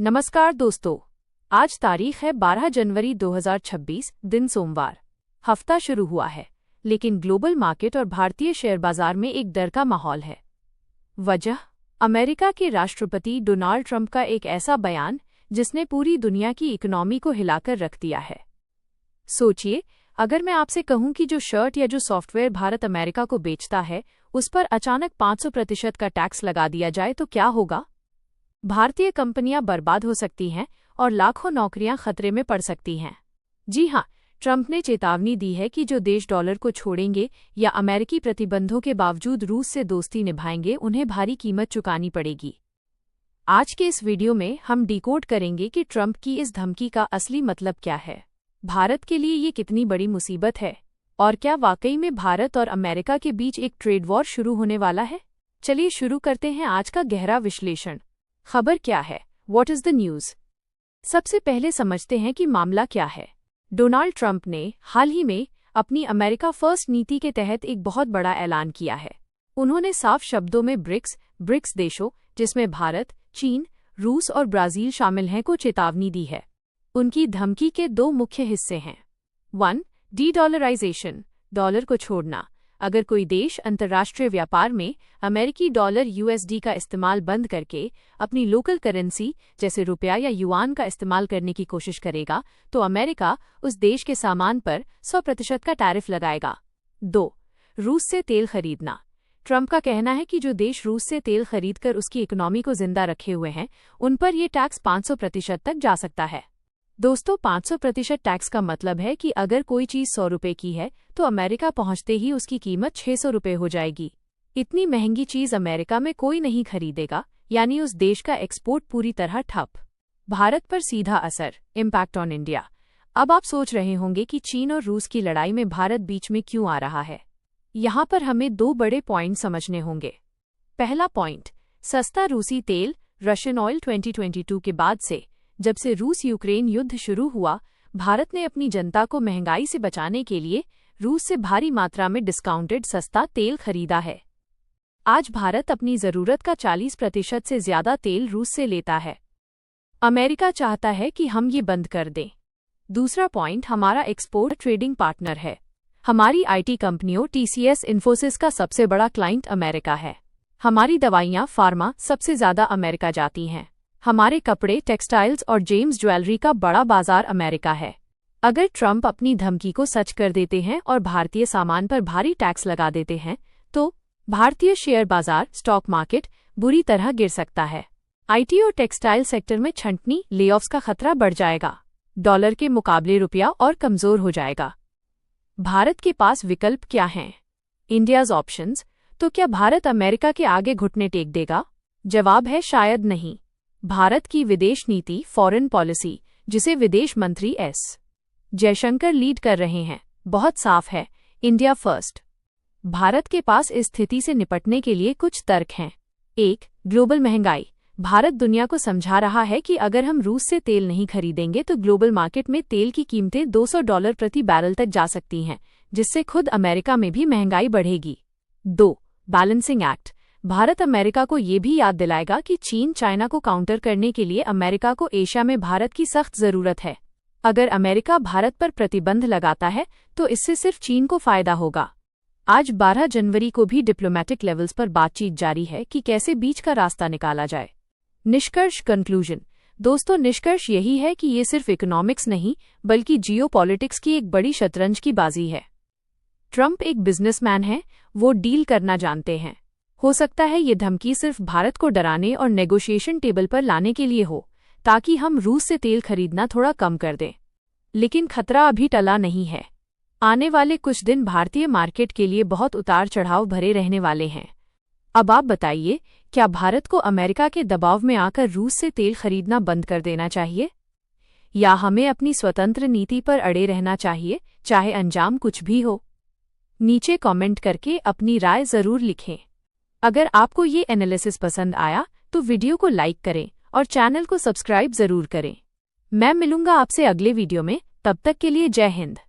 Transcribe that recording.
नमस्कार दोस्तों, आज तारीख है 12 जनवरी 2026, दिन सोमवार। हफ्ता शुरू हुआ है, लेकिन ग्लोबल मार्केट और भारतीय शेयर बाजार में एक डर का माहौल है। वजह, अमेरिका के राष्ट्रपति डोनाल्ड ट्रंप का एक ऐसा बयान जिसने पूरी दुनिया की इकोनॉमी को हिलाकर रख दिया है। सोचिए, अगर मैं आपसे कहूं कि जो शर्ट या जो सॉफ्टवेयर भारत अमेरिका को बेचता है, उस पर अचानक 500% का टैक्स लगा दिया जाए तो क्या होगा? भारतीय कंपनियां बर्बाद हो सकती हैं और लाखों नौकरियां खतरे में पड़ सकती हैं। जी हां, ट्रंप ने चेतावनी दी है कि जो देश डॉलर को छोड़ेंगे या अमेरिकी प्रतिबंधों के बावजूद रूस से दोस्ती निभाएंगे, उन्हें भारी कीमत चुकानी पड़ेगी। आज के इस वीडियो में हम डिकोड करेंगे कि ट्रंप की इस धमकी का असली मतलब क्या है, भारत के लिए ये कितनी बड़ी मुसीबत है, और क्या वाकई में भारत और अमेरिका के बीच एक ट्रेड वॉर शुरू होने वाला है। चलिए शुरू करते हैं आज का गहरा विश्लेषण। खबर क्या है? What is the news? सबसे पहले समझते हैं कि मामला क्या है। डोनाल्ड ट्रंप ने हाल ही में अपनी अमेरिका फर्स्ट नीति के तहत एक बहुत बड़ा ऐलान किया है। उन्होंने साफ शब्दों में ब्रिक्स देशों, जिसमें भारत, चीन, रूस और ब्राजील शामिल हैं, को चेतावनी दी है। उनकी धमकी के दो मुख्य हिस्से हैं। 1. डी-डॉलराइजेशन, डॉलर को छोड़ना। अगर कोई देश अंतर्राष्ट्रीय व्यापार में अमेरिकी डॉलर USD का इस्तेमाल बंद करके अपनी लोकल करेंसी जैसे रुपया या युआन का इस्तेमाल करने की कोशिश करेगा, तो अमेरिका उस देश के सामान पर 100% का टैरिफ लगाएगा। 2. रूस से तेल खरीदना। ट्रंप का कहना है कि जो देश रूस से तेल खरीदकर उसकी इकोनॉमी को जिंदा रखे हुए हैं, उन पर यह टैक्स 500% तक जा सकता है। दोस्तों, 500% टैक्स का मतलब है कि अगर कोई चीज़ 100 रुपये की है तो अमेरिका पहुंचते ही उसकी कीमत 600 रुपये हो जाएगी। इतनी महंगी चीज़ अमेरिका में कोई नहीं खरीदेगा, यानी उस देश का एक्सपोर्ट पूरी तरह ठप। भारत पर सीधा असर, इम्पैक्ट ऑन इंडिया। अब आप सोच रहे होंगे कि चीन और रूस की लड़ाई में भारत बीच में क्यों आ रहा है। यहाँ पर हमें दो बड़े पॉइंट समझने होंगे। पहला पॉइंट, सस्ता रूसी तेल, रशियन ऑयल। 2022 के बाद से जब से रूस यूक्रेन युद्ध शुरू हुआ, भारत ने अपनी जनता को महंगाई से बचाने के लिए रूस से भारी मात्रा में डिस्काउंटेड सस्ता तेल खरीदा है। आज भारत अपनी जरूरत का 40% से ज्यादा तेल रूस से लेता है। अमेरिका चाहता है कि हम ये बंद कर दें। दूसरा पॉइंट, हमारा एक्सपोर्ट ट्रेडिंग पार्टनर है। हमारी IT कंपनियों TCS, इन्फोसिस का सबसे बड़ा क्लाइंट अमेरिका है। हमारी दवाइयाँ, फार्मा सबसे ज्यादा अमेरिका जाती हैं। हमारे कपड़े, टेक्सटाइल्स और जेम्स ज्वेलरी का बड़ा बाजार अमेरिका है। अगर ट्रंप अपनी धमकी को सच कर देते हैं और भारतीय सामान पर भारी टैक्स लगा देते हैं, तो भारतीय शेयर बाजार, स्टॉक मार्केट बुरी तरह गिर सकता है। IT और टेक्सटाइल सेक्टर में छंटनी, लेऑफ्स का खतरा बढ़ जाएगा। डॉलर के मुकाबले रुपया और कमजोर हो जाएगा। भारत के पास विकल्प क्या हैं? India's options. तो क्या भारत अमेरिका के आगे घुटने टेक देगा? जवाब है शायद नहीं। भारत की विदेश नीति, फॉरेन पॉलिसी, जिसे विदेश मंत्री एस जयशंकर लीड कर रहे हैं, बहुत साफ है, इंडिया फर्स्ट। भारत के पास इस स्थिति से निपटने के लिए कुछ तर्क हैं। 1. ग्लोबल महंगाई। भारत दुनिया को समझा रहा है कि अगर हम रूस से तेल नहीं खरीदेंगे तो ग्लोबल मार्केट में तेल की कीमतें $200 प्रति बैरल तक जा सकती हैं, जिससे खुद अमेरिका में भी महंगाई बढ़ेगी। 2. Balancing act. भारत अमेरिका को ये भी याद दिलाएगा कि चीन, चाइना को काउंटर करने के लिए अमेरिका को एशिया में भारत की सख्त जरूरत है। अगर अमेरिका भारत पर प्रतिबंध लगाता है तो इससे सिर्फ चीन को फायदा होगा। आज 12 जनवरी को भी डिप्लोमैटिक लेवल्स पर बातचीत जारी है कि कैसे बीच का रास्ता निकाला जाए। निष्कर्ष, कंक्लूजन। दोस्तों, निष्कर्ष यही है कि ये सिर्फ इकोनॉमिक्स नहीं, बल्कि जियोपॉलिटिक्स की एक बड़ी शतरंज की बाजी है। ट्रंप एक बिजनेसमैन है, वो डील करना जानते हैं। हो सकता है ये धमकी सिर्फ भारत को डराने और नेगोशिएशन टेबल पर लाने के लिए हो, ताकि हम रूस से तेल खरीदना थोड़ा कम कर दें। लेकिन खतरा अभी टला नहीं है। आने वाले कुछ दिन भारतीय मार्केट के लिए बहुत उतार चढ़ाव भरे रहने वाले हैं। अब आप बताइए, क्या भारत को अमेरिका के दबाव में आकर रूस से तेल खरीदना बंद कर देना चाहिए, या हमें अपनी स्वतंत्र नीति पर अड़े रहना चाहिए, चाहे अंजाम कुछ भी हो? नीचे कमेंट करके अपनी राय जरूर लिखें। अगर आपको ये एनालिसिस पसंद आया तो वीडियो को लाइक करें और चैनल को सब्सक्राइब जरूर करें। मैं मिलूंगा आपसे अगले वीडियो में, तब तक के लिए जय हिंद।